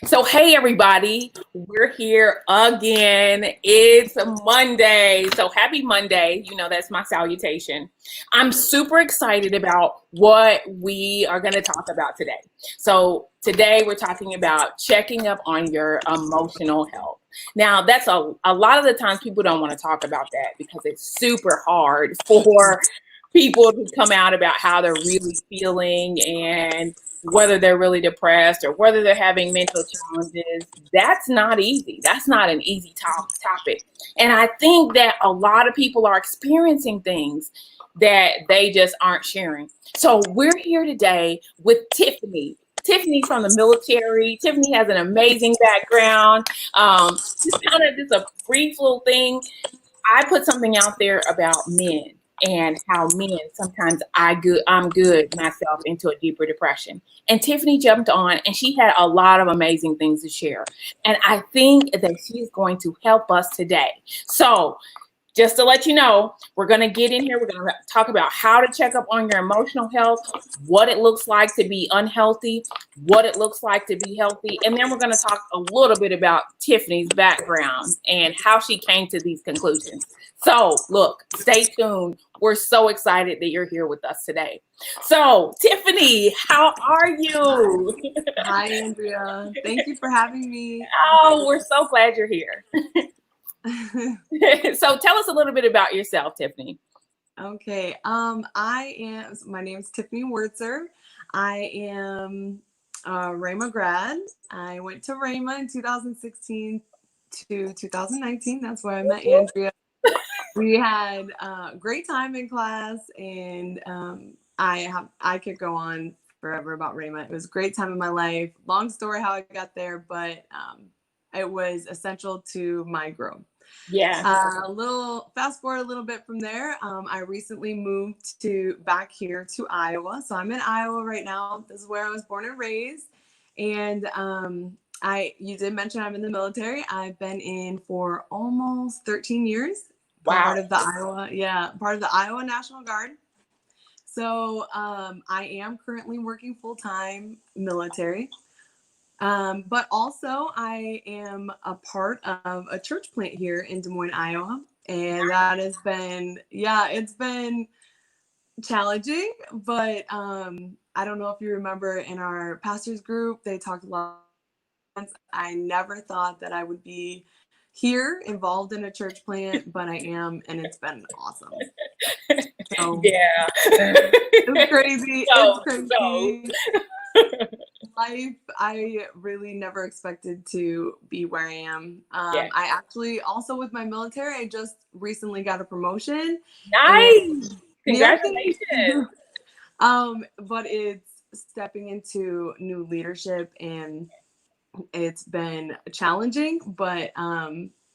So, hey, everybody, we're here again. It's Monday. So, happy Monday. You know, that's my salutation. I'm super excited about what we are going to talk about today. So, today we're talking about checking up on your emotional health. Now, that's a lot of the times people don't want to talk about that because it's super hard for people to come out about how they're really feeling and whether they're really depressed or whether they're having mental challenges. That's not easy. That's not an easy topic. And I think that a lot of people are experiencing things that they just aren't sharing. So we're here today with Tiffany. Tiffany from the military. Tiffany has an amazing background. Just a brief little thing. I put something out there about men and how men sometimes I'm good myself into a deeper depression. And Tiffany jumped on and she had a lot of amazing things to share. And I think that she's going to help us today. So just to let you know, we're going to get in here. We're going to talk about how to check up on your emotional health, what it looks like to be unhealthy, what it looks like to be healthy. And then we're going to talk a little bit about Tiffany's background and how she came to these conclusions. So look, stay tuned. We're so excited that you're here with us today. So Tiffany, how are you? Hi, Andrea. Thank you for having me. Oh, we're so glad you're here. So tell us a little bit about yourself, Tiffany. Okay. My name's Tiffany Wuertzer. I am a Rhema grad. I went to Rhema in 2016 to 2019. That's where I met Andrea. We had a great time in class, and I could go on forever about Rhema. It was a great time in my life. Long story how I got there, but it was essential to my growth. Yeah. A little fast forward a little bit from there. I recently moved to back here to Iowa, so I'm in Iowa right now. This is where I was born and raised, and you did mention I'm in the military. I've been in for almost 13 years. Wow. Part of the Iowa National Guard. So I am currently working full time military. But also, I am a part of a church plant here in Des Moines, Iowa. And that has been, it's been challenging. But I don't know if you remember in our pastors group, they talked a lot. I never thought that I would be here involved in a church plant, but I am. And it's been awesome. So, Yeah. it's crazy. So, It's crazy. Life, I really never expected to be where I am. Yeah. I actually also with my military, I just recently got a promotion. Nice. Yeah, Congratulations. but it's stepping into new leadership, and it's been challenging, but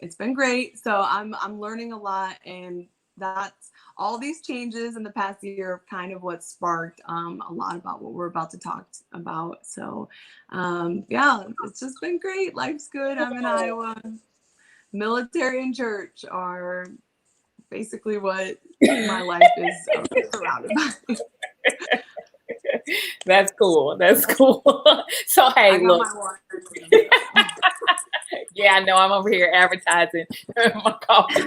it's been great. So I'm learning a lot, and that's all these changes in the past year of kind of what sparked a lot about what we're about to talk about. So it's just been great. Life's good. I'm in Iowa. Military and church are basically what my life is surrounded by. That's cool. That's cool. So, I hey, got look. my water too, so. Yeah, I know I'm over here advertising my coffee.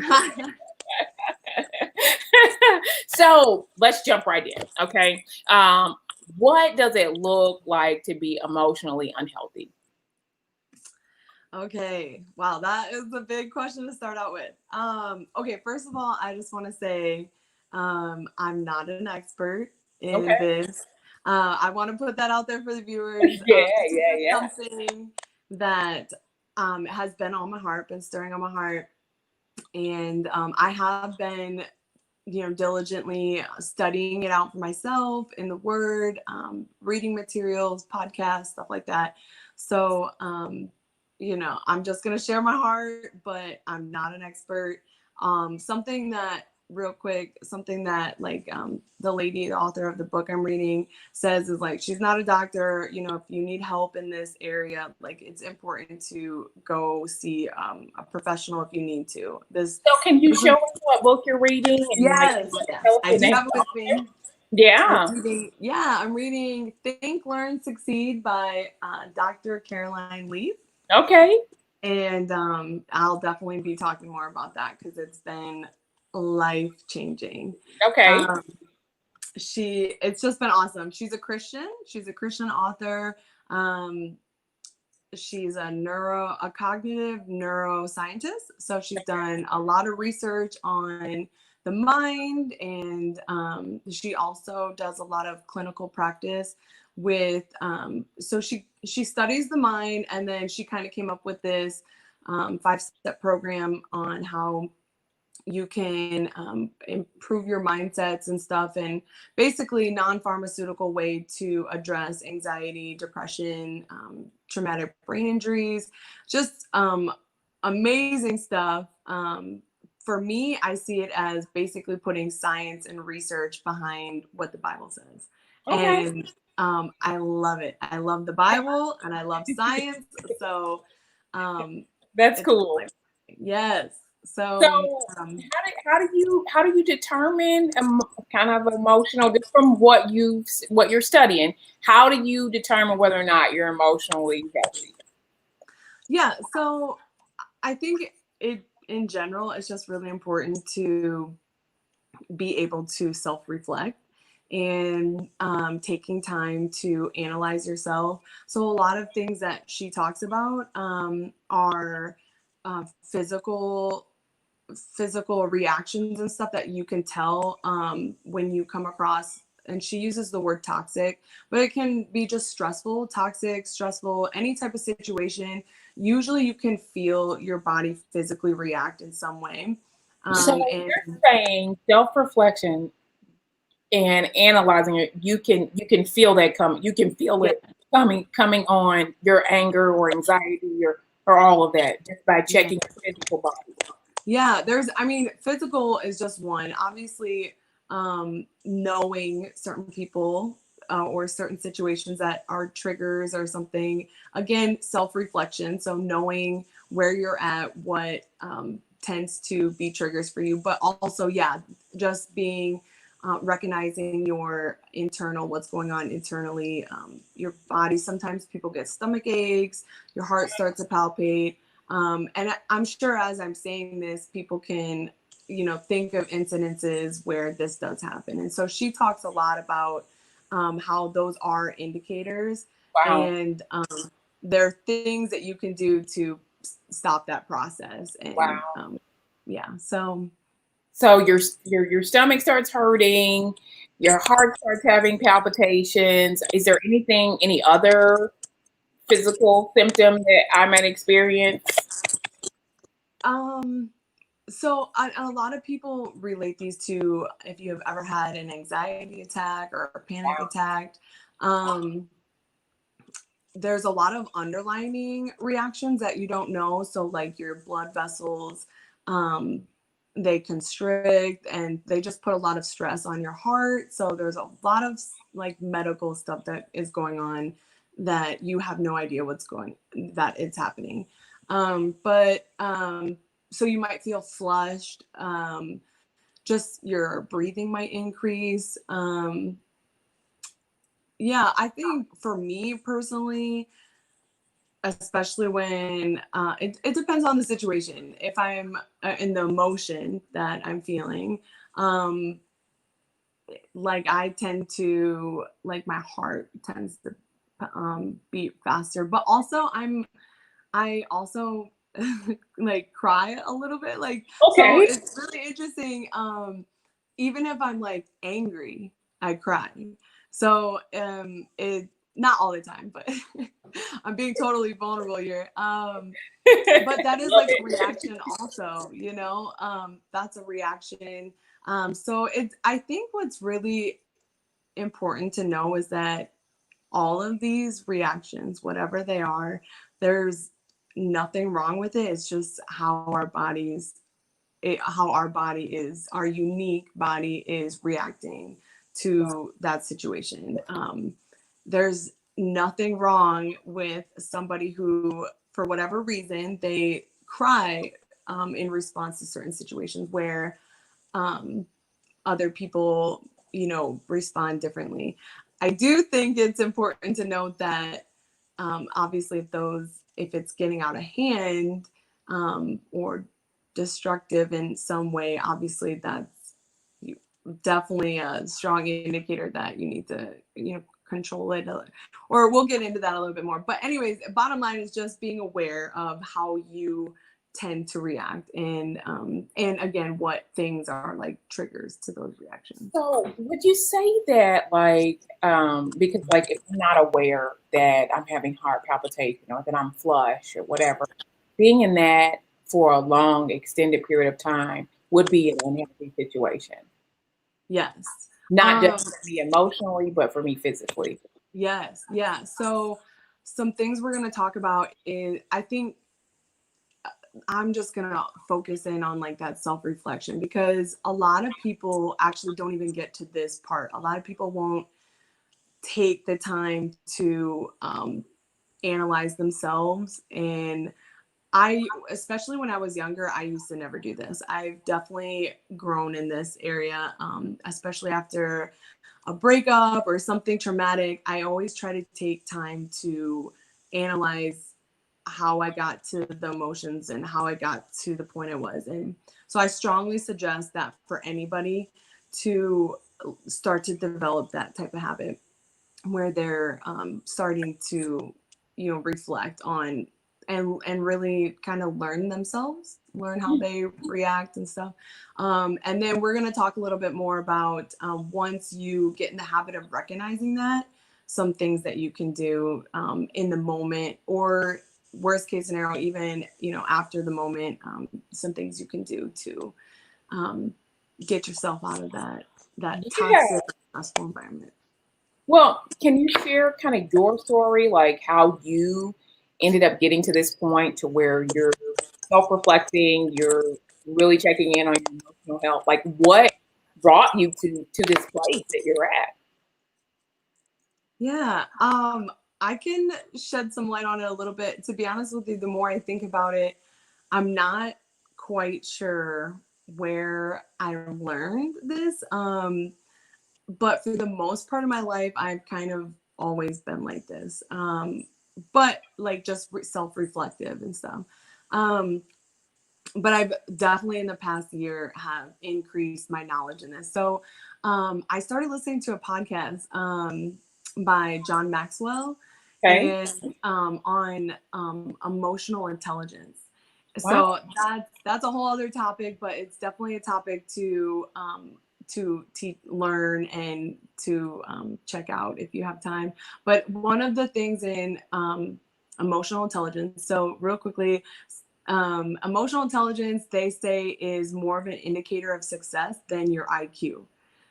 So let's jump right in. Okay. What does it look like to be emotionally unhealthy? Okay. Wow, that is a big question to start out with. Okay, first of all, I just want to say I'm not an expert in Okay. this. I want to put that out there for the viewers. Yeah, This is yeah, just yeah. something that has been on my heart, been stirring on my heart. And I have been, diligently studying it out for myself in the Word, reading materials, podcasts, stuff like that. So, I'm just going to share my heart, but I'm not an expert. Something that like the lady, the author of the book I'm reading says is like, she's not a doctor. If you need help in this area, like it's important to go see a professional if you need to. So can you show us what book you're reading and like Yes, what yes, tell us I the do name have of it the with me. author? Yeah. I'm reading Think, Learn, Succeed by Dr. Caroline Leaf. Okay. And I'll definitely be talking more about that because it's been life changing. Okay. Um, it's just been awesome. She's a Christian. She's a Christian author. Um, she's a cognitive neuroscientist. So she's done a lot of research on the mind, and she also does a lot of clinical practice with. So she studies the mind, and then she kind of came up with this 5-step program on how you can improve your mindsets and stuff, and basically non-pharmaceutical way to address anxiety, depression, traumatic brain injuries, just amazing stuff. For me, I see it as basically putting science and research behind what the Bible says. Okay. And I love it. I love the Bible and I love science. So um, That's it's cool. like, yes. So So how do you determine kind of emotional just from what you're studying? How do you determine whether or not you're emotionally healthy? yeah, so I think it in general it's just really important to be able to self-reflect and taking time to analyze yourself. So a lot of things that she talks about are physical reactions and stuff that you can tell when you come across, and she uses the word toxic, but it can be just stressful, any type of situation. Usually you can feel your body physically react in some way. So And you're saying self-reflection and analyzing it, you can feel that coming. You can feel yeah, it coming on your anger or anxiety or all of that just by yeah, checking your physical body. yeah, I mean, physical is just one. Obviously, knowing certain people or certain situations that are triggers or something. Again, self-reflection. So knowing where you're at, what tends to be triggers for you, but also, yeah, just being recognizing your internal, what's going on internally, your body. Sometimes people get stomach aches, your heart starts to palpate. And I'm sure as I'm saying this, people can, think of incidences where this does happen. And so she talks a lot about how those are indicators, Wow. and there are things that you can do to stop that process. And Wow. yeah, so So your stomach starts hurting, your heart starts having palpitations. Is there any other physical symptom that I might experience? um, a lot of people relate these to if you have ever had an anxiety attack or a panic attack. Um, there's a lot of underlining reactions that you don't know. So like your blood vessels, um, they constrict and they just put a lot of stress on your heart. So there's a lot of like medical stuff that is going on that you have no idea that it's happening. But so you might feel flushed. Just your breathing might increase. Yeah, I think for me personally, especially when it depends on the situation. If I'm in the emotion that I'm feeling, um, like I tend to, like my heart tends to beat faster, but also I also like cry a little bit. Like, so Okay. it's really interesting. Even if I'm like angry, I cry. So it not all the time, but I'm being totally vulnerable here. But that is Love like a it. reaction also, that's a reaction. So it's I think what's really important to know is that all of these reactions, whatever they are, there's nothing wrong with it. It's just how our unique body is reacting to that situation. There's nothing wrong with somebody who, for whatever reason, they cry in response to certain situations where um, other people respond differently. I do think it's important to note that obviously if it's getting out of hand or destructive in some way, obviously that's definitely a strong indicator that you need to control it, or we'll get into that a little bit more. But anyways, bottom line is just being aware of how you tend to react, and again, what things are like triggers to those reactions. So would you say that like because like if I'm not aware that I'm having heart palpitation or that I'm flush or whatever, being in that for a long extended period of time would be an unhealthy situation. Yes. Not just for me emotionally, but for me physically. Yes. Yeah. So some things we're going to talk about is, I think I'm just going to focus in on like that self-reflection, because a lot of people actually don't even get to this part. A lot of people won't take the time to analyze themselves. And especially when I was younger, I used to never do this. I've definitely grown in this area, especially after a breakup or something traumatic. I always try to take time to analyze how I got to the emotions and how I got to the point I was. And so I strongly suggest that for anybody to start to develop that type of habit where they're starting to, reflect on and really kind of learn themselves, learn how they react and stuff. And then we're going to talk a little bit more about once you get in the habit of recognizing that, some things that you can do in the moment, or worst case scenario, even, after the moment, some things you can do to get yourself out of that Yeah. toxic, stressful environment. Well, can you share kind of your story, like how you ended up getting to this point to where you're self-reflecting, you're really checking in on your emotional health? Like what brought you to this place that you're at? Yeah, I can shed some light on it a little bit. To be honest with you, the more I think about it, I'm not quite sure where I learned this. But for the most part of my life, I've kind of always been like this. But like just self-reflective and stuff. Um, but I've definitely in the past year have increased my knowledge in this. So I started listening to a podcast by John Maxwell, Okay. and on emotional intelligence. Wow. So that's a whole other topic, but it's definitely a topic to learn and to check out if you have time. But one of the things in emotional intelligence, so real quickly, emotional intelligence, they say, is more of an indicator of success than your IQ.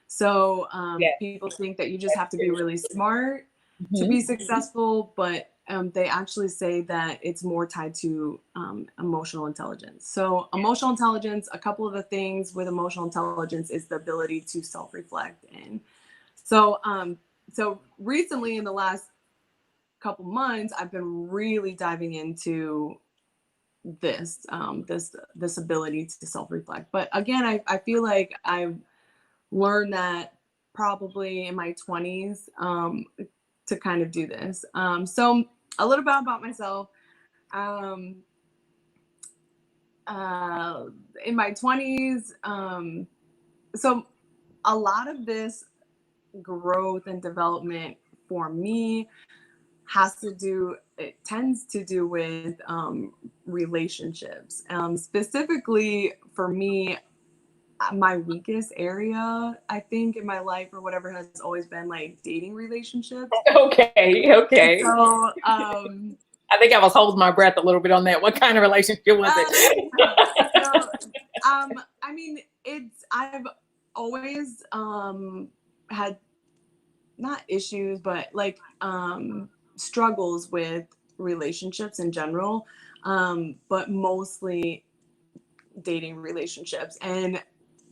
So Yeah, people think that you just that's have to be true. really smart to Hmm. be successful, but they actually say that it's more tied to emotional intelligence. So emotional intelligence, a couple of the things with emotional intelligence is the ability to self-reflect. And so recently in the last couple months, I've been really diving into this ability to self-reflect. But again, I feel like I've learned that probably in my 20s, to kind of do this. So a little bit about myself. Um, uh, in my 20s, so a lot of this growth and development for me it tends to do with relationships. Specifically for me, my weakest area, I think, in my life or whatever has always been like dating relationships. Okay, okay. So, I think I was holding my breath a little bit on that. What kind of relationship was uh, it? so, I mean, I've always had not issues, but like struggles with relationships in general, but mostly dating relationships. And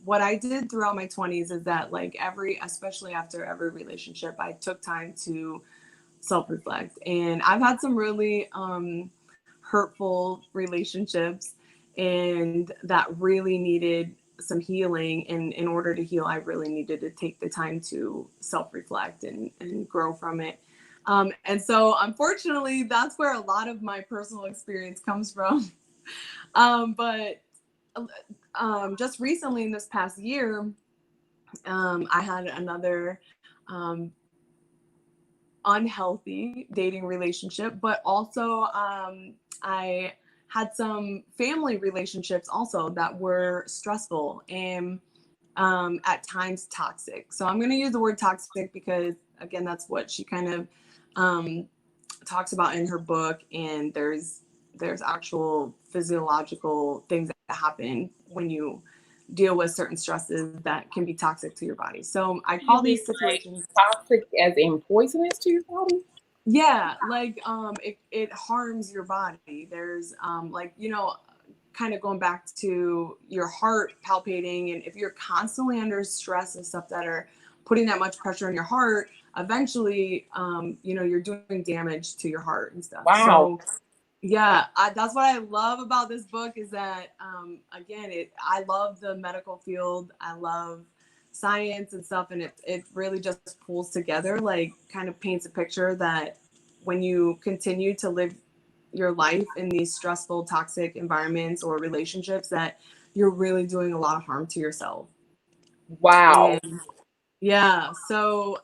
what I did throughout my 20s is that, like, especially after every relationship, I took time to self reflect. And I've had some really hurtful relationships, and that really needed some healing, and in order to heal, I really needed to take the time to self-reflect and grow from it. And so unfortunately, that's where a lot of my personal experience comes from. But just recently in this past year, I had another unhealthy dating relationship, but also I had some family relationships also that were stressful and at times toxic. So I'm going to use the word toxic because, again, that's what she kind of talks about in her book. And there's actual physiological things that happen when you deal with certain stresses that can be toxic to your body. So I call these situations toxic as in poisonous to your body. Yeah, like it harms your body. There's like, kind of going back to your heart palpating, and if you're constantly under stress and stuff that are putting that much pressure on your heart, eventually you're doing damage to your heart and stuff. Wow. So yeah, that's what I love about this book is that again, I love the medical field. I love science and stuff, and it really just pulls together, like kind of paints a picture that when you continue to live your life in these stressful, toxic environments or relationships, that you're really doing a lot of harm to yourself. Wow. And yeah, so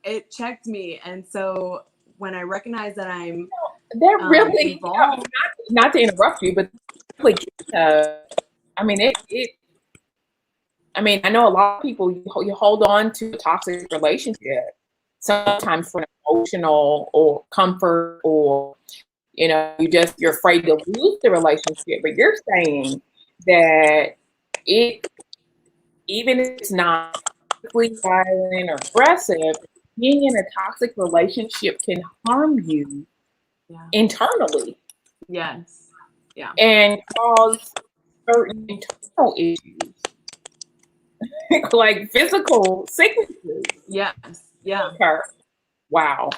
it checked me, and so when I recognize that I'm That really, involved. not to interrupt you, but really, I mean, I mean, I know a lot of people, you hold on to a toxic relationship sometimes for an emotional or comfort, or you're afraid to lose the relationship. But you're saying that it, even if it's not physically violent or aggressive, being in a toxic relationship can harm you Yeah. internally Yes. Yeah. and cause certain internal issues like physical sicknesses. Yes. Yeah. Okay. Wow.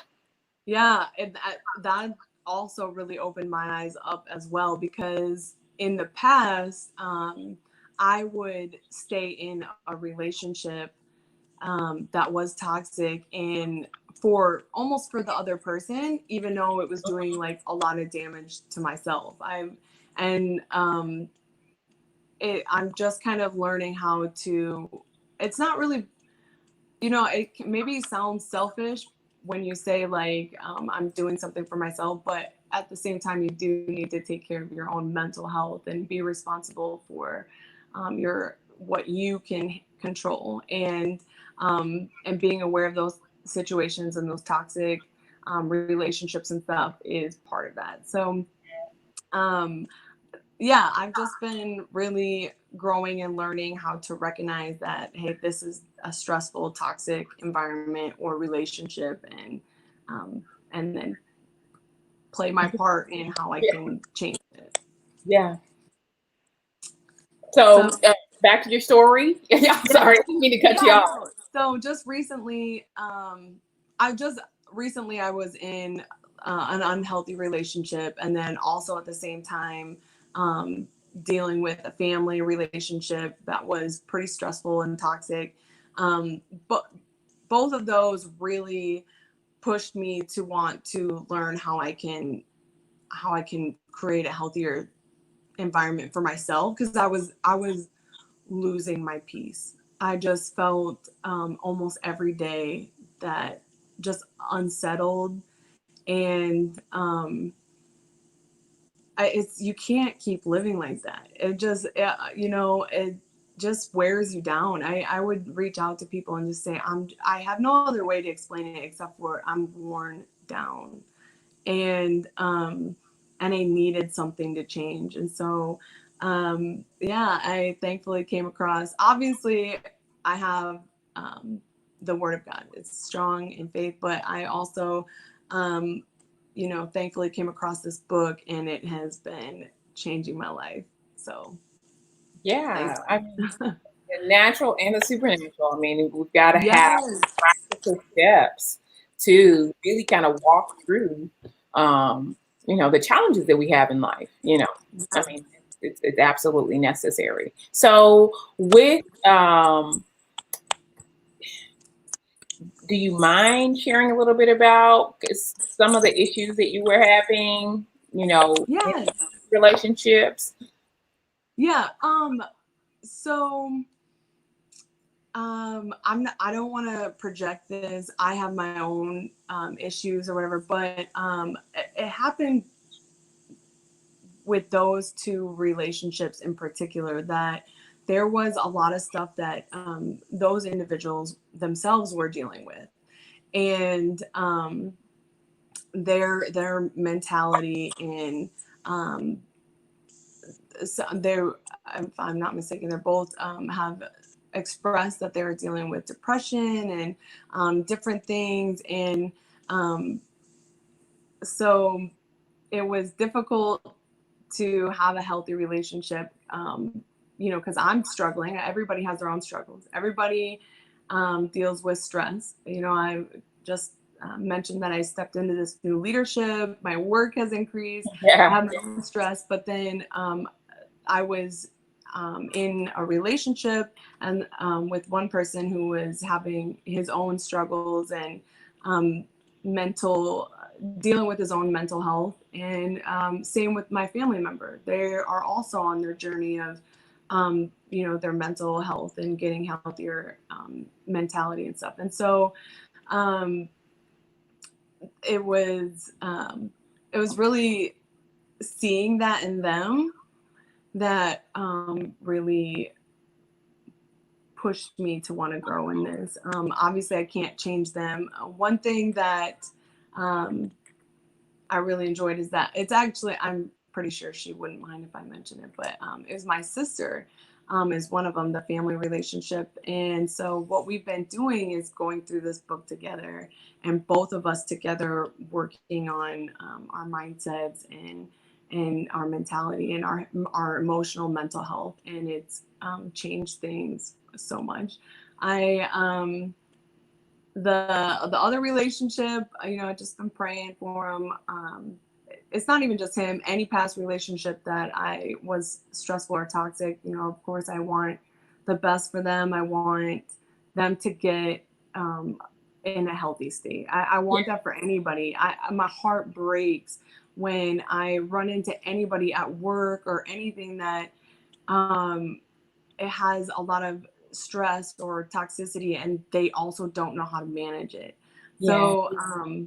Yeah. And that also really opened my eyes up as well, because in the past, I would stay in a relationship that was toxic and for the other person, even though it was doing like a lot of damage to myself. And I'm just kind of learning how to. It's not really, maybe sounds selfish when you say like I'm doing something for myself, but at the same time, you do need to take care of your own mental health and be responsible for your what you can control, and being aware of those situations and those toxic relationships and stuff is part of that. So um, yeah, I've just been really growing and learning how to recognize that, hey, this is a stressful, toxic environment or relationship, and then play my part in how I Yeah. can change it. Yeah. So So back to your story. Yeah, I'm sorry, I didn't mean to cut you yeah, off. no. So just recently, I was in an unhealthy relationship, and then also at the same time, um, dealing with a family relationship that was pretty stressful and toxic. But both of those really pushed me to want to learn how I can create a healthier environment for myself, because I was losing my peace. I just felt almost every day that just unsettled, and it's you can't keep living like that. It just wears you down. I would reach out to people and just say I have no other way to explain it except for I'm worn down, and I needed something to change. And so yeah, I thankfully came across, obviously I have the word of God. It's strong in faith, but I also thankfully came across this book, and it has been changing my life. So Yeah, thanks. I mean, the natural and the supernatural. I mean, we've got to have Yes. practical steps to really kind of walk through, the challenges that we have in life. I mean, it's absolutely necessary. So with do you mind sharing a little bit about some of the issues that you were having, in Yes. relationships? Yeah. So I don't want to project this. I have my own issues or whatever, but it happened with those two relationships in particular that there was a lot of stuff that those individuals themselves were dealing with, and their mentality and so they're, if I'm not mistaken, they're both have expressed that they were dealing with depression and different things, and um, so it was difficult to have a healthy relationship. Because I'm struggling. Everybody has their own struggles. Everybody deals with stress. I just mentioned that I stepped into this new leadership. My work has increased. I Yeah. have my own stress, but then I was in a relationship and with one person who was having his own struggles and mental dealing with his own mental health, and same with my family member. They are also on their journey of their mental health and getting healthier mentality and stuff. And so um, it was really seeing that in them that really pushed me to want to grow in this. Obviously, I can't change them. One thing that I really enjoyed is that it's actually, I'm pretty sure she wouldn't mind if I mention it, but it was my sister is one of them, the family relationship. And so what we've been doing is going through this book together, and both of us together working on our mindsets and our mentality and our emotional mental health. And it's changed things so much. I the other relationship, I just been praying for him. It's not even just him. Any past relationship that I was stressful or toxic, of course, I want the best for them. I want them to get in a healthy state. I want that for anybody. My heart breaks when I run into anybody at work or anything that it has a lot of stress or toxicity, and they also don't know how to manage it. Yeah. So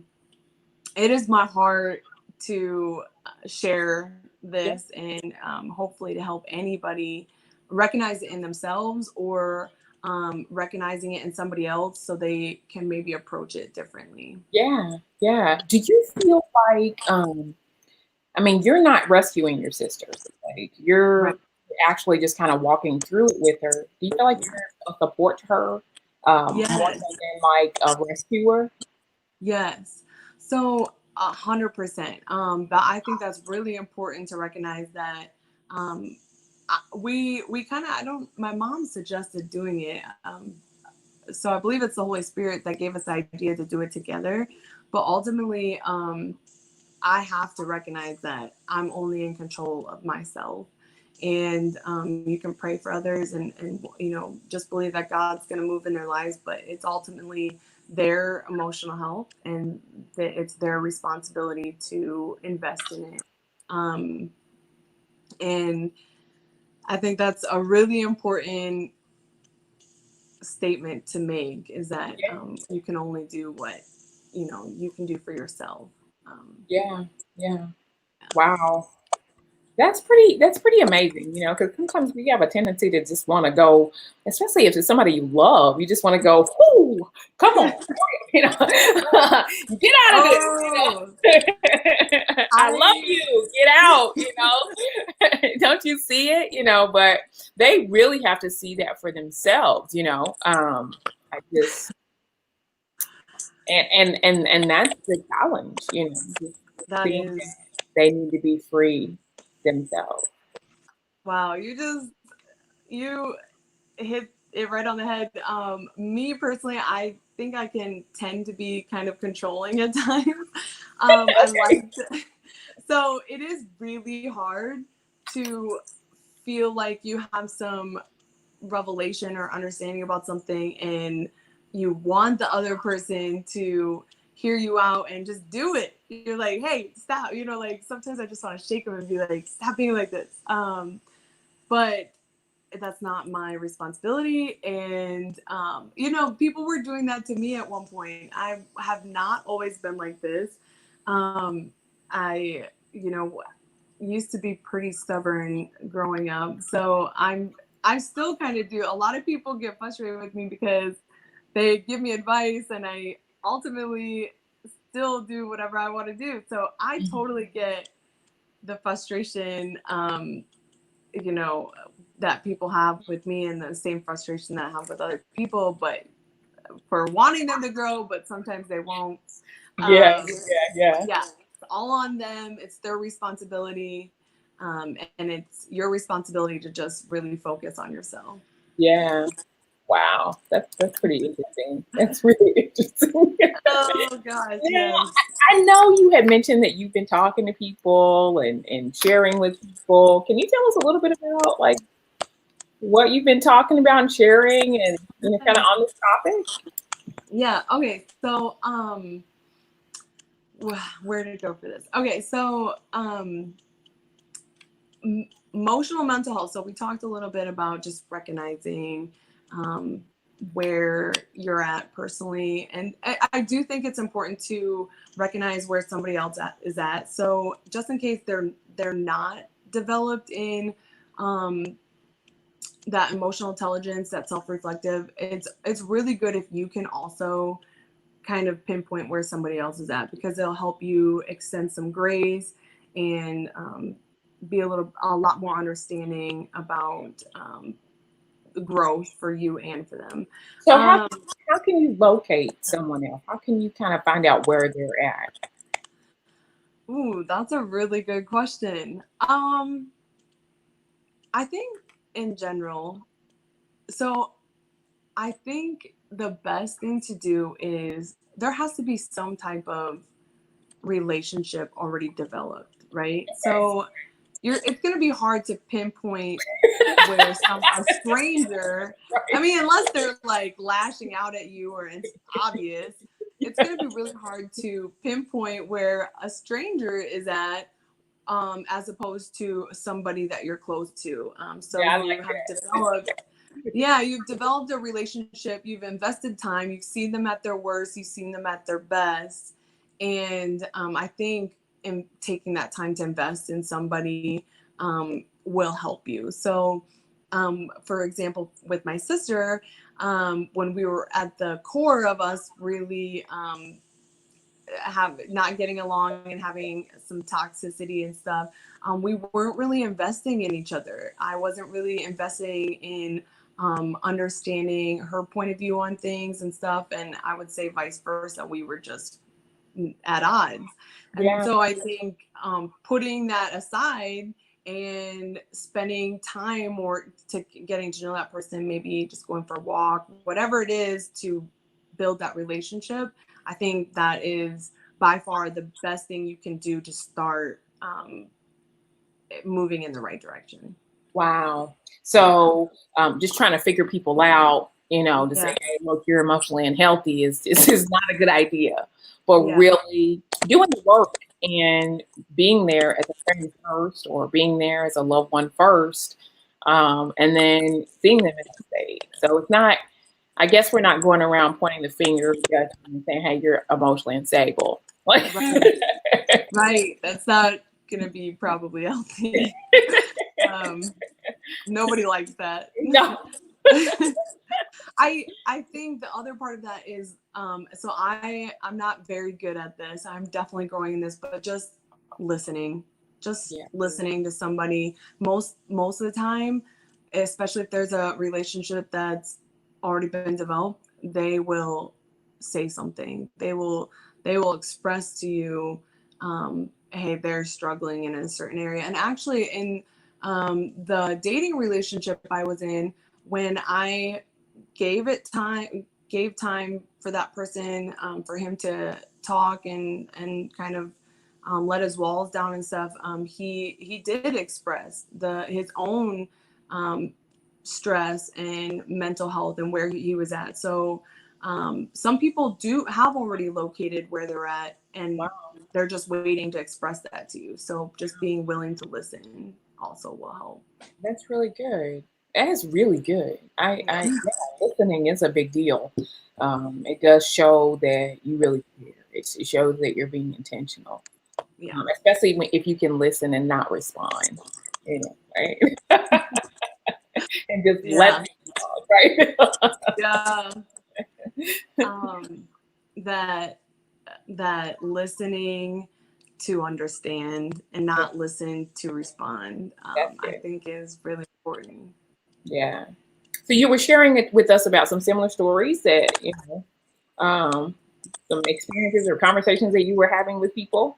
it is my heart to share Yeah. this and hopefully to help anybody recognize it in themselves or recognizing it in somebody else so they can maybe approach it differently. Yeah. Yeah. Do you feel like, I mean, you're not rescuing your sister. Like Right. you're actually just kind of walking through it with her. Do you feel like you're a support to her, more Yes. so than like a rescuer? Yes. So 100%. But I think that's really important to recognize that we kind of, I don't, my mom suggested doing it. So I believe it's the Holy Spirit that gave us the idea to do it together. But ultimately, I have to recognize that I'm only in control of myself. And you can pray for others and just believe that God's going to move in their lives, but it's ultimately their emotional health, and that it's their responsibility to invest in it. Um, and I think that's a really important statement to make, is that you can only do what you can do for yourself. Yeah. Yeah. Wow. That's pretty amazing, because sometimes we have a tendency to just want to go, especially if it's somebody you love, you just want to go, "Whoo, come on, get out of this, Oh, I love I you, get out, Don't you see it, But they really have to see that for themselves, I just and that's the challenge, just that seeing is, that they need to be free themselves. wow, you hit it right on the head. Me personally, I think I can tend to be kind of controlling at times. I Okay. like to, so it is really hard to feel like you have some revelation or understanding about something and you want the other person to hear you out and just do it. You're like, hey, stop. You know, like sometimes I just want to shake them and be like, stop being like this. But that's not my responsibility. And, you know, people were doing that to me at one point. I have not always been like this. I, you know, used to be pretty stubborn growing up. So I still kind of do. A lot of people get frustrated with me because they give me advice and I ultimately still do whatever I want to do. So I totally get the frustration, you know, that people have with me and the same frustration that I have with other people, but for wanting them to grow, but sometimes they won't. Yeah, yeah. Yeah, it's all on them. It's their responsibility. And it's your responsibility to just really focus on yourself. Yeah. Wow. That's pretty interesting. That's really interesting. Oh gosh, Now, yes. I know you had mentioned that you've been talking to people and sharing with people. Can you tell us a little bit about like what you've been talking about and sharing and kind of on this topic? Yeah. Okay. So, where to go for this? Okay. So, emotional mental health. So we talked a little bit about just recognizing where you're at personally, and I do think it's important to recognize where somebody else is at. So just in case they're not developed in that emotional intelligence, that self-reflective, it's really good if you can also kind of pinpoint where somebody else is at, because it'll help you extend some grace and be a lot more understanding about growth for you and for them. So Um, how can you locate someone else? How can you kind of find out where they're at? ooh, that's a really good question. I think in general, so I think the best thing to do is there has to be some type of relationship already developed, right? So it's going to be hard to pinpoint where a stranger, I mean, unless they're like lashing out at you or it's obvious, it's going to be really hard to pinpoint where a stranger is at, as opposed to somebody that you're close to. So Yeah, I you like have that. developed, yeah, you've developed a relationship, you've invested time, you've seen them at their worst, you've seen them at their best. And I think in taking that time to invest in somebody will help you. So, for example, with my sister, when we were at the core of us really have not getting along and having some toxicity and stuff, we weren't really investing in each other. I wasn't really investing in understanding her point of view on things and stuff, and I would say vice versa. We were just at odds. And Yeah. so I think putting that aside and spending time or to getting to know that person, maybe just going for a walk, whatever it is to build that relationship, I think that is by far the best thing you can do to start moving in the right direction. Wow. So just trying to figure people out, to say, Yeah. hey, look, you're emotionally unhealthy is not a good idea. But Yeah. really doing the work and being there as a friend first or being there as a loved one first, and then seeing them in that state. So it's not, I guess we're not going around pointing the finger, judging, and saying, hey, you're emotionally unstable. Like, Right. Right. That's not going to be probably healthy. Um, Nobody likes that. no. I think the other part of that is so I'm not very good at this. I'm definitely growing in this, but just listening. Just Yeah. listening to somebody most of the time, especially if there's a relationship that's already been developed, they will say something. They will express to you, hey, they're struggling in a certain area. And actually in the dating relationship I was in, when I gave time for that person, for him to talk and kind of let his walls down and stuff, he did express his own stress and mental health and where he was at. So some people do have already located where they're at, and Wow, they're just waiting to express that to you. So just being willing to listen also will help. that's really good. That is really good. Yeah. Yeah, listening is a big deal. It does show that you really care. It shows that you're being intentional, Yeah. especially if you can listen and not respond. Right? And just let Yeah. them talk, right? Yeah. Um, that that listening to understand and not listen to respond, That's I good. think is really important. Yeah. So you were sharing it with us about some similar stories that, some experiences or conversations that you were having with people.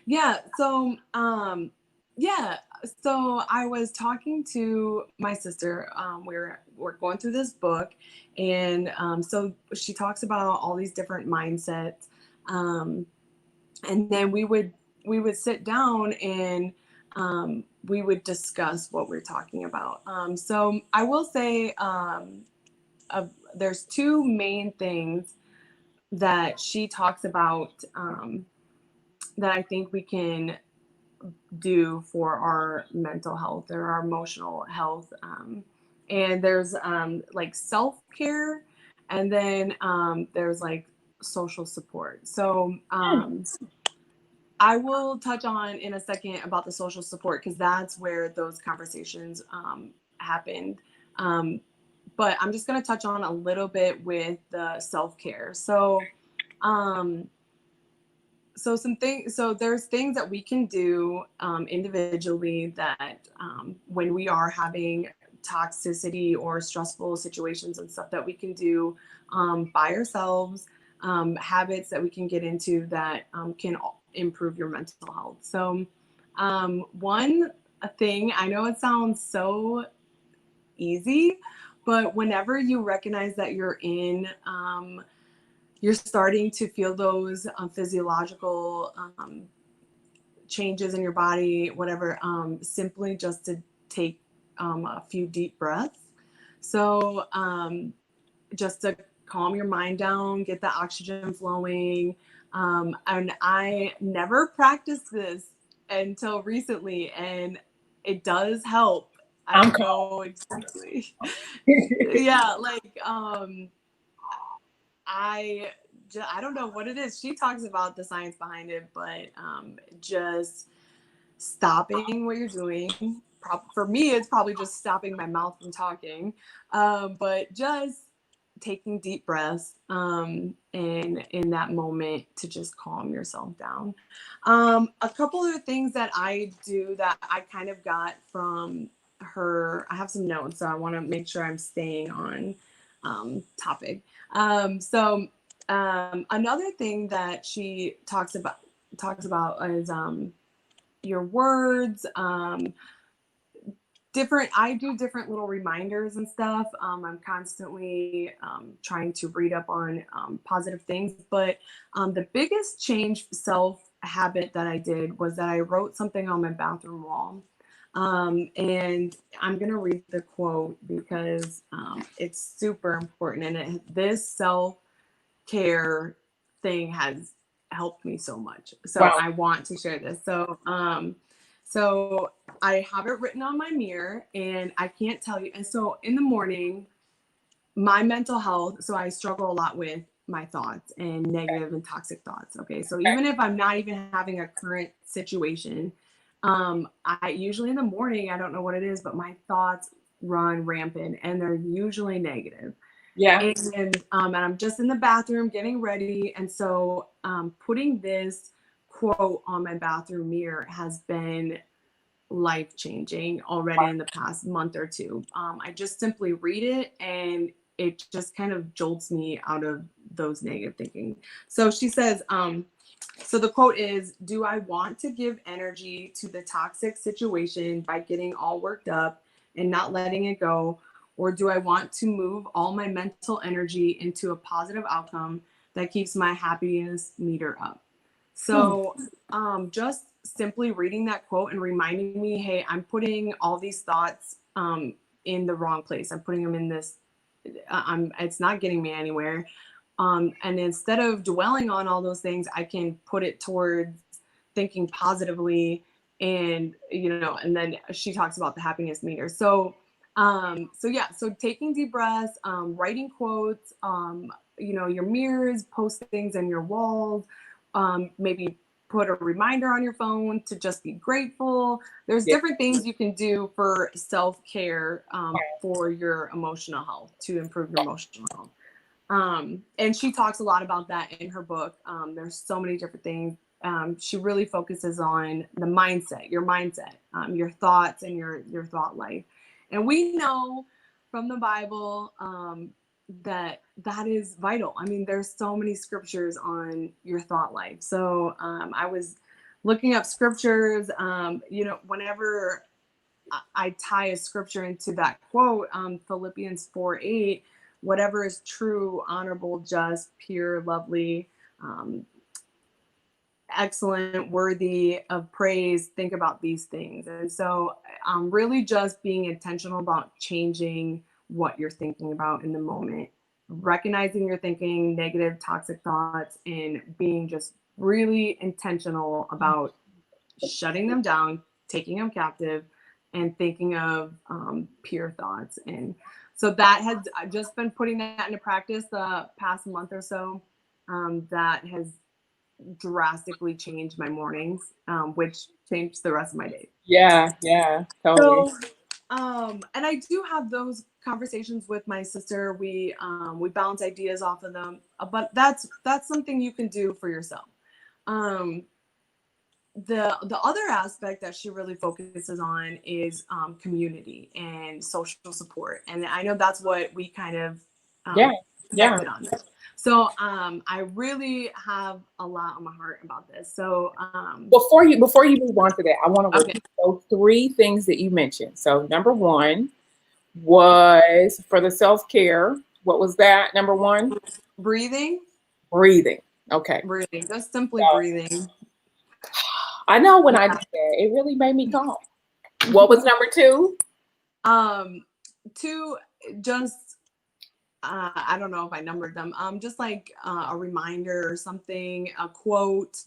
Yeah. So, yeah. So I was talking to my sister. We're going through this book, and so she talks about all these different mindsets, um, and then we would sit down and we would discuss what we're talking about. So I will say, there's two main things that she talks about, that I think we can do for our mental health or our emotional health. And there's like self care, and then there's like social support. So I will touch on in a second about the social support, because that's where those conversations happened. Um, but I'm just going to touch on a little bit with the self care. Um, so there's things that we can do individually, that when we are having toxicity or stressful situations and stuff, that we can do by ourselves, habits that we can get into that can improve your mental health. So one thing, I know it sounds so easy, but whenever you recognize that you're starting to feel those physiological changes in your body, whatever, simply just to take a few deep breaths. So just to calm your mind down, get the oxygen flowing. And I never practiced this until recently, and it does help. I I'm don't calm. know exactly. Yeah, like I I don't know what it is. She talks about the science behind it, but just stopping what you're doing. For me, it's probably just stopping my mouth from talking, but just taking deep breaths, and in that moment to just calm yourself down. A couple of things that I do that I kind of got from her. I have some notes, so I want to make sure I'm staying on topic. So another thing that she talks about is your words. I do different little reminders and stuff. I'm constantly trying to read up on positive things, but the biggest change self habit that I did was that I wrote something on my bathroom wall. And I'm going to read the quote because it's super important, and this self care thing has helped me so much. So Wow. I want to share this. So I have it written on my mirror, and I can't tell you. And so in the morning, my mental health, so I struggle a lot with my thoughts and negative and toxic thoughts. Okay. So even if I'm not even having a current situation, I usually in the morning, I don't know what it is, but my thoughts run rampant, and they're usually negative. Yeah. And I'm just in the bathroom getting ready. And so putting this quote on my bathroom mirror has been life changing already in the past month or two. I just simply read it, and it just kind of jolts me out of those negative thinking. So she says, so the quote is, "Do I want to give energy to the toxic situation by getting all worked up and not letting it go? Or do I want to move all my mental energy into a positive outcome that keeps my happiness meter up?" So just simply reading that quote and reminding me, hey, I'm putting all these thoughts in the wrong place. I'm putting them in this, it's not getting me anywhere. And instead of dwelling on all those things, I can put it towards thinking positively. And, and then she talks about the happiness meter. So taking deep breaths, writing quotes, your mirrors, post things in your walls, maybe put a reminder on your phone to just be grateful. There's different things you can do for self-care for your emotional health, to improve your emotional health. And she talks a lot about that in her book. There's so many different things. She really focuses on the mindset, your thoughts, and your thought life. And we know from the Bible that is vital. I mean, there's so many scriptures on your thought life. So I was looking up scriptures, whenever I tie a scripture into that quote, Philippians 4:8, whatever is true, honorable, just, pure, lovely, excellent, worthy of praise, think about these things. And so really just being intentional about changing what you're thinking about in the moment, recognizing you're thinking negative, toxic thoughts, and being just really intentional about shutting them down, taking them captive, and thinking of pure thoughts. And so that has, I've just been putting that into practice the past month or so. That has drastically changed my mornings, which changed the rest of my day. Yeah, totally. So, and I do have those conversations with my sister. We bounce ideas off of them, but that's something you can do for yourself. The other aspect that she really focuses on is community and social support, and I know that's what we kind of connected on. So I really have a lot on my heart about this. So before you move on to that, I want to repeat those 3 things that you mentioned. So number 1 was for the self-care. What was that? Number 1? Breathing. Okay. Breathing. Just simply breathing. I know when I did that, it really made me calm. What was number 2? 2, just I don't know if I numbered them. Just like a reminder or something, a quote,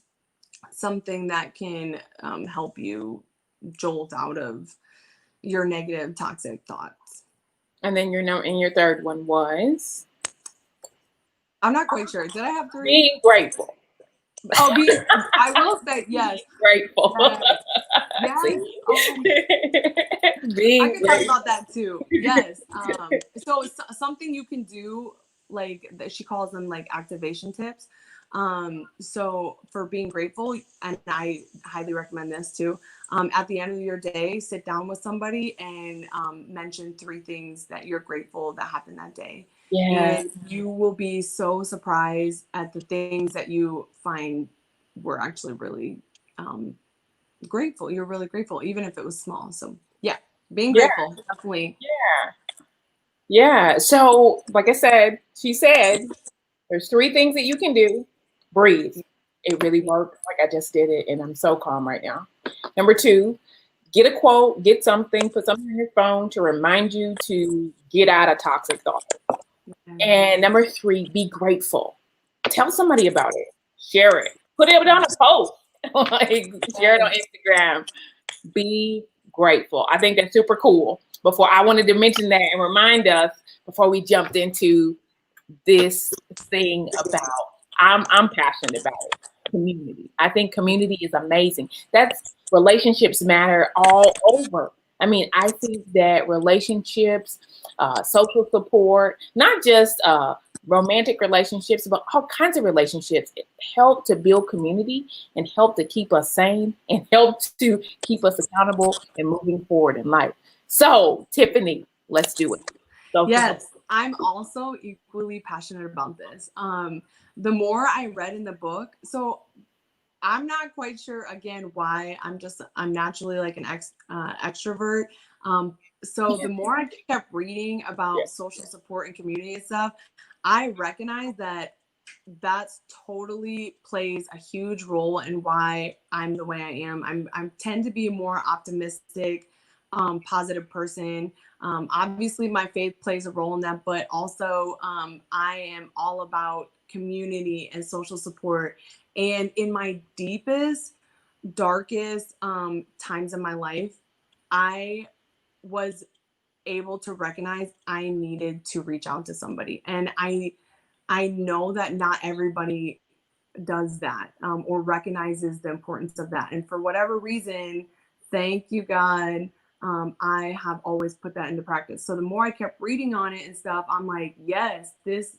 something that can help you jolt out of your negative, toxic thoughts. And then your third one was? I'm not quite sure. Did I have 3? Being grateful. Oh, I will say yes. Grateful. Yes. Being I can talk about that too. Yes. So something you can do, like she calls them like activation tips. So for being grateful, and I highly recommend this too. At the end of your day, sit down with somebody and mention 3 things that you're grateful that happened that day. Yeah. And you will be so surprised at the things that you find were actually really grateful. You're really grateful, even if it was small. So yeah, being grateful, definitely. Yeah. So like I said, she said there's 3 things that you can do. Breathe. It really worked. Like I just did it, and I'm so calm right now. Number 2, get a quote, get something, put something on your phone to remind you to get out of toxic thoughts. And number 3, be grateful. Tell somebody about it. Share it. Put it on a post. Like share it on Instagram. Be grateful. I think that's super cool. Before I wanted to mention that and remind us before we jumped into this thing about I'm passionate about it. Community. I think community is amazing. That's relationships matter all over. I mean, I think that relationships, social support, not just romantic relationships, but all kinds of relationships help to build community and help to keep us sane and help to keep us accountable and moving forward in life. So, Tiffany, let's do it. Yes, I'm also equally passionate about this. The more I read in the book, so I'm not quite sure again why. I'm naturally like an extrovert. So the more I kept reading about social support and community and stuff, I recognized that that's totally plays a huge role in why I'm the way I am. I tend to be a more optimistic, positive person. Obviously, my faith plays a role in that, but also I am all about community and social support. And in my deepest, darkest times in my life, I was able to recognize I needed to reach out to somebody. And I know that not everybody does that or recognizes the importance of that. And for whatever reason, thank you, God, I have always put that into practice. So the more I kept reading on it and stuff, I'm like, yes, this,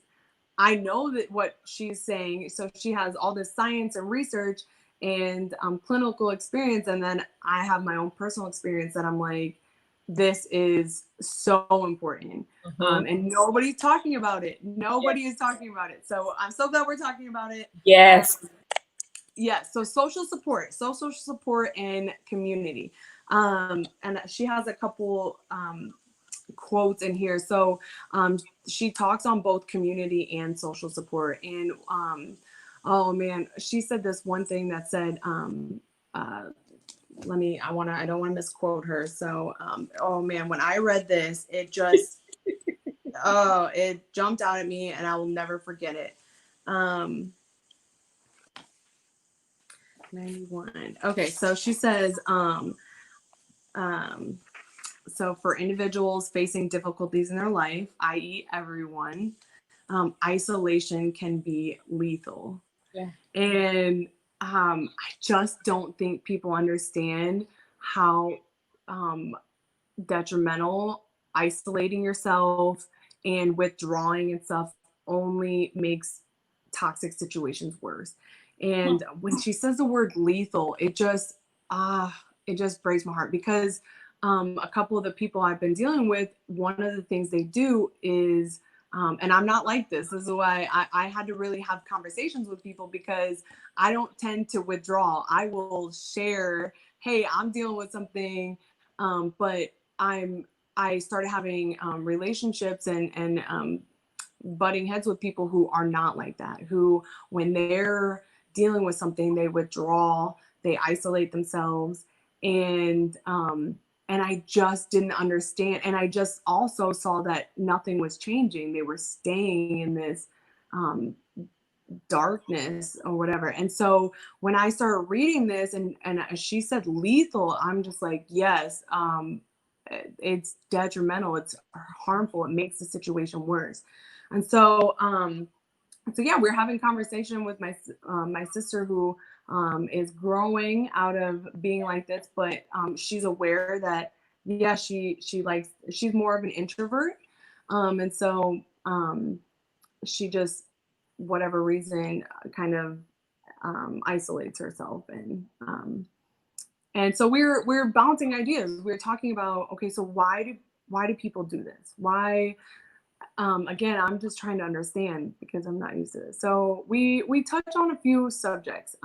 I know that what she's saying. So she has all this science and research and clinical experience. And then I have my own personal experience that I'm like, this is so important. And nobody's talking about it. Nobody is talking about it. So I'm so glad we're talking about it. Yes. Yeah. So social support and community. And she has a couple quotes in here. So she talks on both community and social support. And oh man, she said this one thing that said, I don't want to misquote her. So oh man, when I read this, it just oh, it jumped out at me and I will never forget it. 91. Okay, so she says, so for individuals facing difficulties in their life, i.e., everyone, isolation can be lethal. Yeah. And I just don't think people understand how detrimental isolating yourself and withdrawing and stuff only makes toxic situations worse. And when she says the word lethal, it just breaks my heart because a couple of the people I've been dealing with, one of the things they do is and I'm not like this. This is why I had to really have conversations with people because I don't tend to withdraw. I will share, hey, I'm dealing with something, but I started having relationships and butting heads with people who are not like that, who when they're dealing with something, they withdraw, they isolate themselves. And I just didn't understand. And I just also saw that nothing was changing. They were staying in this darkness or whatever. And so when I started reading this and she said lethal, I'm just like, yes, it's detrimental, it's harmful, it makes the situation worse. And so so yeah, we're having conversation with my sister who is growing out of being like this, but she's aware that yeah, she's more of an introvert, and so she just whatever reason kind of isolates herself and so we're bouncing ideas. We're talking about, okay, so why do people do this? Why again, I'm just trying to understand because I'm not used to this. So we touch on a few subjects.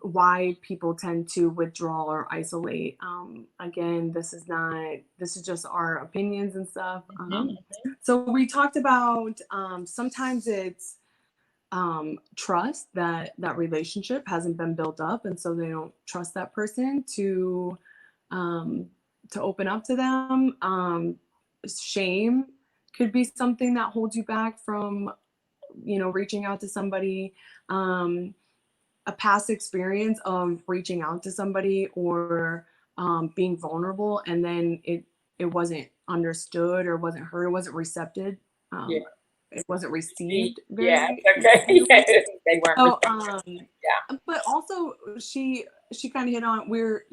Why people tend to withdraw or isolate. Again, this is just our opinions and stuff. So we talked about sometimes it's trust, that relationship hasn't been built up, and so they don't trust that person to open up to them. Shame could be something that holds you back from reaching out to somebody. A past experience of reaching out to somebody or being vulnerable, and then it wasn't understood or wasn't heard, wasn't receptive. Yeah. It wasn't received very Yeah. Okay. well. They weren't. So, Yeah. but also she kind of hit on, we're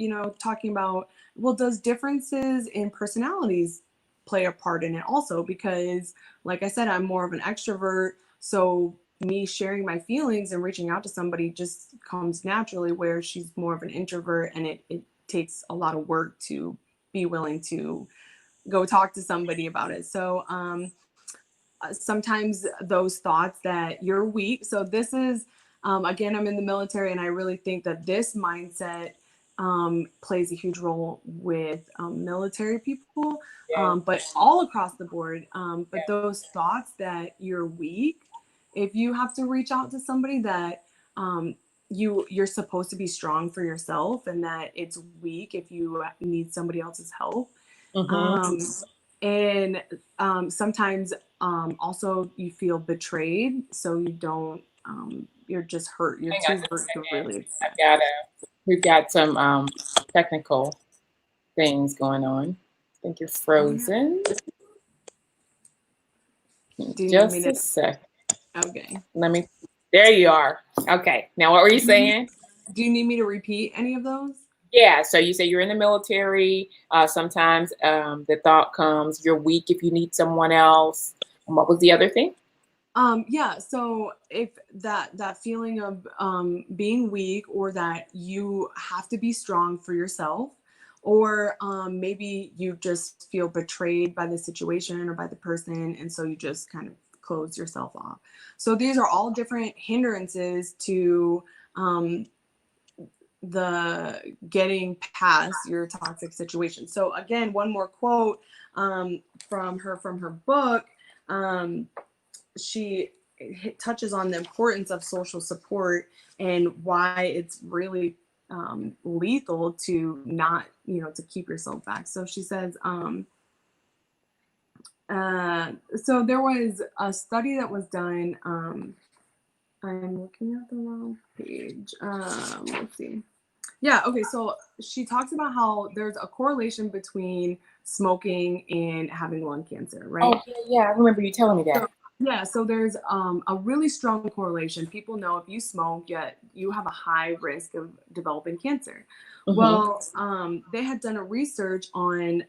talking about, well, does differences in personalities play a part in it also? Because like I said, I'm more of an extrovert, so me sharing my feelings and reaching out to somebody just comes naturally, where she's more of an introvert, and it takes a lot of work to be willing to go talk to somebody about it. So sometimes those thoughts that you're weak. So this is again, I'm in the military, and I really think that this mindset plays a huge role with military people, Yeah. but all across the board. But Yeah. those thoughts that you're weak, if you have to reach out to somebody that you're supposed to be strong for yourself, and that it's weak if you need somebody else's help. Mm-hmm. Um, and sometimes also you feel betrayed, so you don't. You're just hurt. You're Hang on too just a hurt to second. really I've accept. got we've got some technical things going on. I think you're Oh yeah. frozen. Do you need me Just to? a sec. Okay. Let me. There you are. Okay. Now, what were you Do you, saying? do you need me to repeat any of those? Yeah. So you say you're in the military. Sometimes the thought comes you're weak if you need someone else. And what was the other thing? Yeah, so if that feeling of being weak, or that you have to be strong for yourself, or maybe you just feel betrayed by the situation or by the person, and so you just kind of close yourself off. So these are all different hindrances to um, the getting past your toxic situation. So again, one more quote from her book. Um, she touches on the importance of social support and why it's really lethal to not, to keep yourself back. So she says, so there was a study that was done. I'm looking at the wrong page. Let's see. Yeah, okay. So she talks about how there's a correlation between smoking and having lung cancer, right? Oh, yeah, yeah. I remember you telling me So, that. yeah, so there's a really strong correlation. People know if you smoke, yet you have a high risk of developing cancer. Mm-hmm. Well, they had done a research on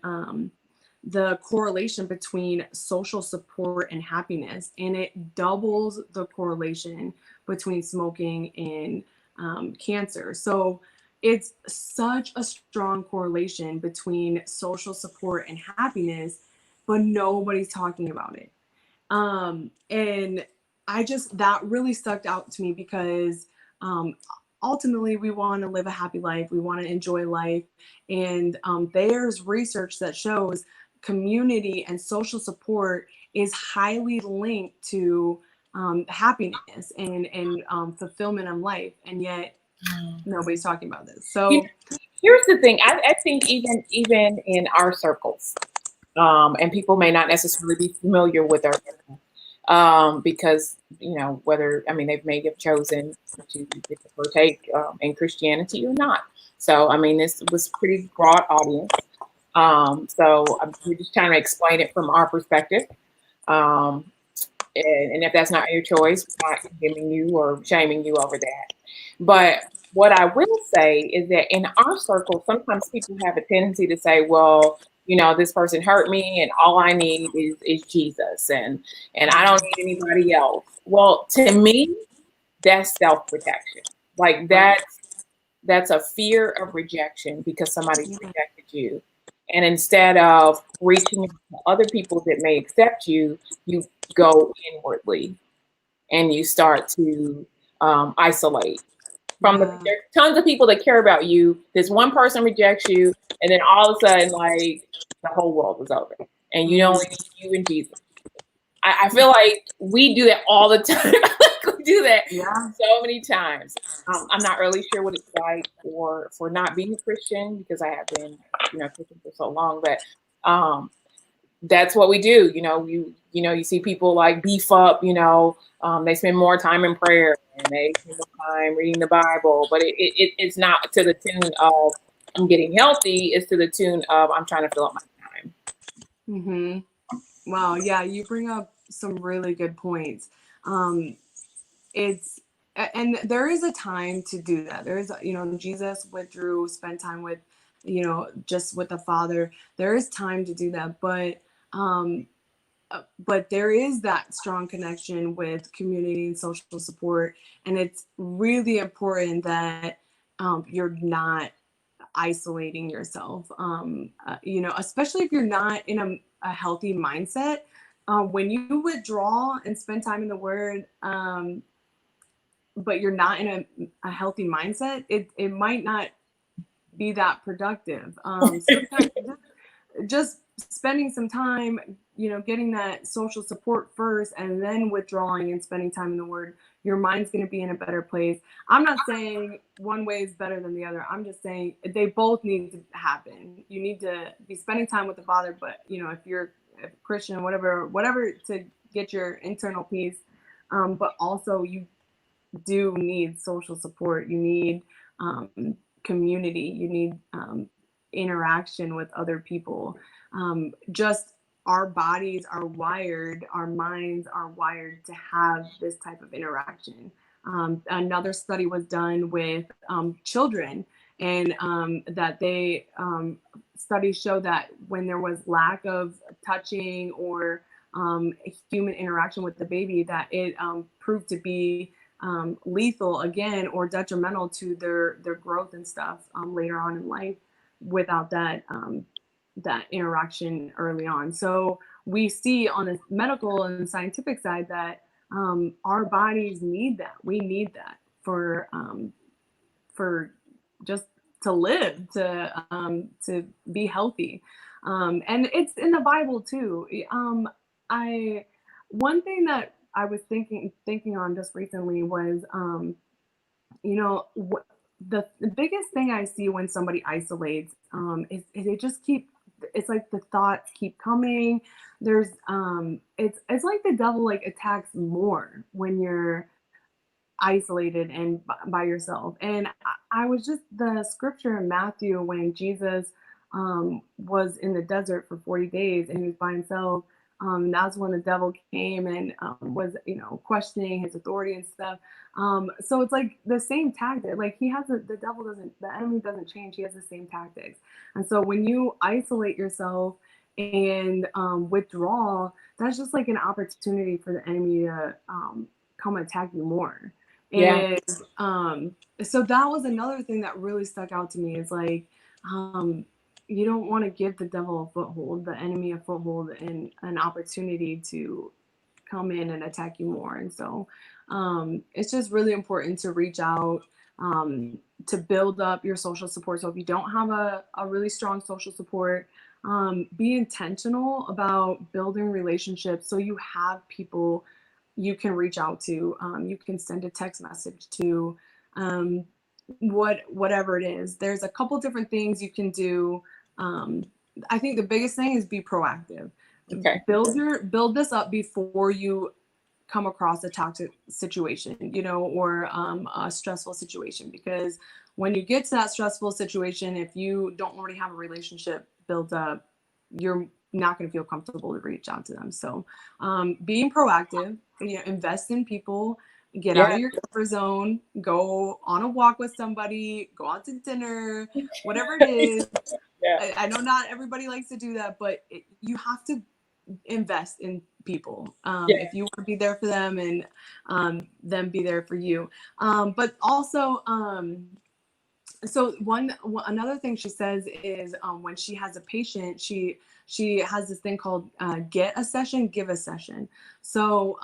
the correlation between social support and happiness, and it doubles the correlation between smoking and cancer. So it's such a strong correlation between social support and happiness, but nobody's talking about it. And that really stuck out to me because um, ultimately we want to live a happy life. We want to enjoy life. And there's research that shows community and social support is highly linked to happiness and fulfillment in life. And yet nobody's talking about this. You So, know, here's the thing. I think even in our circles, and people may not necessarily be familiar with our circle, because whether I mean they may have chosen to partake in Christianity or not. So I mean this was pretty broad audience. We're just trying to explain it from our perspective. Um, and if that's not your choice, we're not condemning you or shaming you over that. But what I will say is that in our circle, sometimes people have a tendency to say, well, this person hurt me and all I need is Jesus and I don't need anybody else. Well, to me, that's self-protection. Like right. that's a fear of rejection because somebody's rejected you. And instead of reaching out to other people that may accept you, you go inwardly and you start to isolate from Yeah. there's tons of people that care about you. This one person rejects you, and then all of a sudden, like the whole world is over, and you only need you and Jesus. I feel like we do that all the time. We do that Yeah. so many times. I'm not really sure what it's like for not being a Christian because I have been, Christian for so long. But that's what we do. You see people like beef up. They spend more time in prayer and they spend more time reading the Bible. But it's not to the tune of I'm getting healthy. It's to the tune of I'm trying to fill up my time. Mm-hmm. Wow. Yeah, you bring up some really good points. Um, and there is a time to do that. There is, Jesus withdrew, spent time with, just with the Father. There is time to do that, um, but there is that strong connection with community and social support, and it's really important that you're not isolating yourself. Especially if you're not in a healthy mindset. When you withdraw and spend time in the Word, but you're not in a healthy mindset, it might not be that productive. Sometimes just spending some time, getting that social support first and then withdrawing and spending time in the Word, your mind's going to be in a better place. I'm not saying one way is better than the other. I'm just saying they both need to happen. You need to be spending time with the Father, but if you're a Christian, whatever to get your internal peace. But also you do need social support. You need community. You need interaction with other people. Just our bodies are wired, our minds are wired to have this type of interaction. Another study was done with children, and that they studies show that when there was lack of touching or human interaction with the baby, that it proved to be lethal again or detrimental to their growth and stuff later on in life without that that interaction early on. So we see on the medical and scientific side that our bodies need that. We need that for just to live, to be healthy. And it's in the Bible too. I One thing that I was thinking on just recently was, the biggest thing I see when somebody isolates is they just it's like the thoughts keep coming. There's it's like the devil like attacks more when you're isolated and by yourself. And I was just the scripture in Matthew when Jesus was in the desert for 40 days and he was by himself. That's when the devil came and was, questioning his authority and stuff. So it's like the same tactic. Like the enemy doesn't change. He has the same tactics. And so when you isolate yourself and withdraw, that's just like an opportunity for the enemy to come attack you more. Yeah. And so that was another thing that really stuck out to me is like, you don't want to give the devil a foothold, the enemy a foothold, and an opportunity to come in and attack you more. And so it's just really important to reach out, to build up your social support. So if you don't have a really strong social support, be intentional about building relationships so you have people you can reach out to. You can send a text message to, whatever it is. There's a couple different things you can do. I think the biggest thing is be proactive. Okay. Build this up before you come across a toxic situation, or a stressful situation. Because when you get to that stressful situation, if you don't already have a relationship built up, you're not going to feel comfortable to reach out to them. So being proactive, invest in people, get out Yeah. of your comfort zone, go on a walk with somebody, go out to dinner, whatever it is. Yeah. I know not everybody likes to do that, but you have to invest in people if you want to be there for them and them be there for you. But also, so another thing she says is when she has a patient, she has this thing called get a session, give a session. So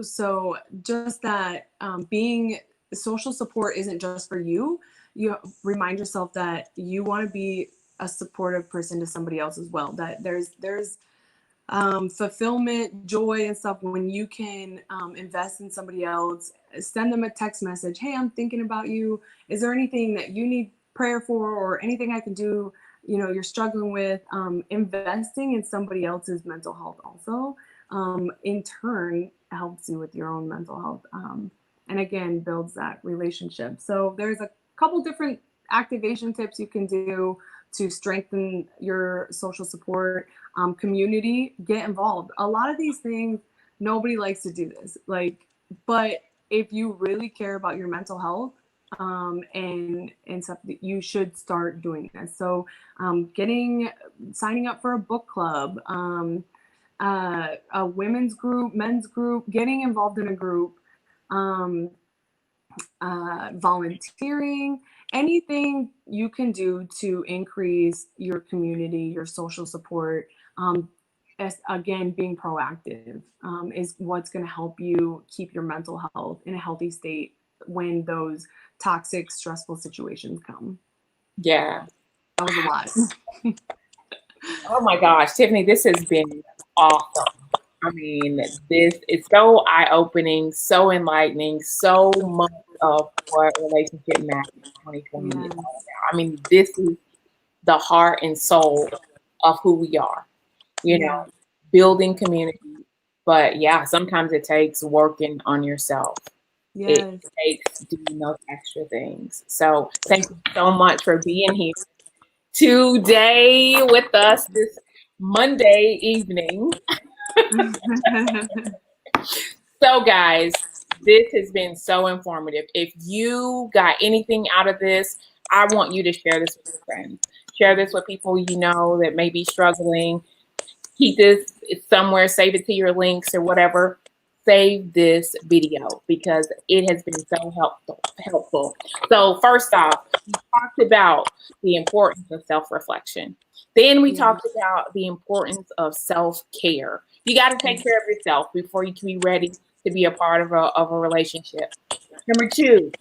so just that being social support isn't just for you. You remind yourself that you want to be a supportive person to somebody else as well. That there's fulfillment, joy, and stuff when you can invest in somebody else. Send them a text message. Hey, I'm thinking about you. Is there anything that you need prayer for, or anything I can do? You're struggling with. Investing in somebody else's mental health also, in turn, helps you with your own mental health, and again builds that relationship. So there's a couple different activation tips you can do to strengthen your social support. Community, get involved. A lot of these things, nobody likes to do this, but if you really care about your mental health, and stuff, you should start doing this. So signing up for a book club, a women's group, men's group, getting involved in a group, volunteering, anything you can do to increase your community, your social support. Again, being proactive is what's going to help you keep your mental health in a healthy state when those toxic, stressful situations come. Yeah. That was a lot. Oh my gosh, Tiffany, this has been awesome. I mean, this is so eye-opening, so enlightening, so much of what relationship matters 2020 is Yes. all about. I mean, this is the heart and soul of who we are, you know, Yeah. building community. But yeah, sometimes it takes working on yourself. It Yes. takes doing those extra things. So thank you so much for being here today with us this Monday evening. So, guys, this has been so informative. If you got anything out of this, I want you to share this with your friends. Share this with people you know that may be struggling. Keep this somewhere, save it to your links or whatever. Save this video because it has been so helpful. So first off, we talked about the importance of self-reflection. Then we Yeah. talked about the importance of self-care. You got to take care of yourself before you can be ready to be a part of a relationship. Number two,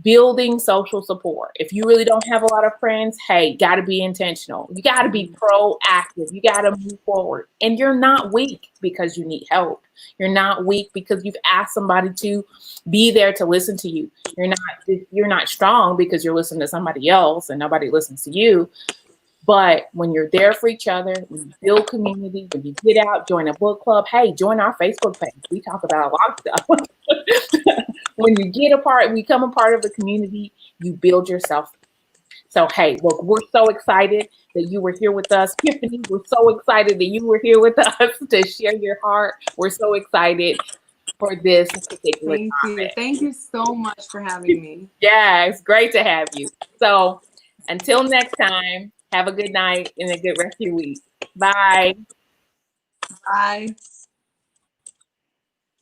building social support. If you really don't have a lot of friends, hey, got to be intentional. You got to be proactive. You got to move forward. And you're not weak because you need help. You're not weak because you've asked somebody to be there to listen to you. You're not strong because you're listening to somebody else and nobody listens to you. But when you're there for each other, when you build community, when you get out, join a book club, hey, join our Facebook page. We talk about a lot of stuff. When you become a part of the community, you build yourself. So, hey, look, we're so excited that you were here with us. Tiffany, we're so excited that you were here with us to share your heart. We're so excited for this particular Thank you. Thank you so much for having topic. me. Yeah, it's great to have you. So, until next time, have a good night and a good rest of your week. Bye. Bye.